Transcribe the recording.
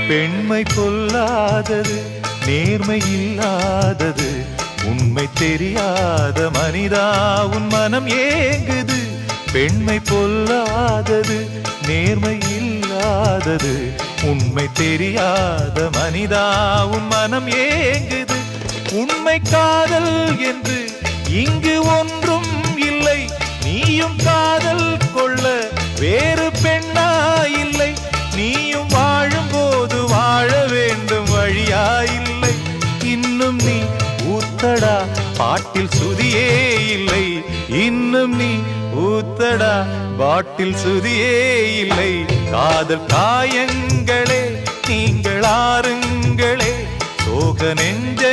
பெண்மை பொல்லாதது, நேர்மை இல்லாதது, உண்மை தெரியாத மனிதா உன் மனம் ஏங்குது. பெண்மை பொல்லாதது, நேர்மை இல்லாதது, உண்மை தெரியாத மனிதா உன் மனம் ஏங்குது. உண்மை காதல் என்று இங்கு ஒன்றும் இல்லை, நீயும் காதல் கொள்ள வேறு பெண்ணா இல்லை. நீயும் வாழும்போது வாழ வேண்டும் வழியா இல்லை. இன்னும் நீ ஊத்தடா பாட்டில் சுதியே இல்லை, இன்னும் நீ ஊத்தடா பாட்டில் சுதியே இல்லை. காதல் காயங்களே நீங்கள் ஆறுங்களே, சோக நெஞ்ச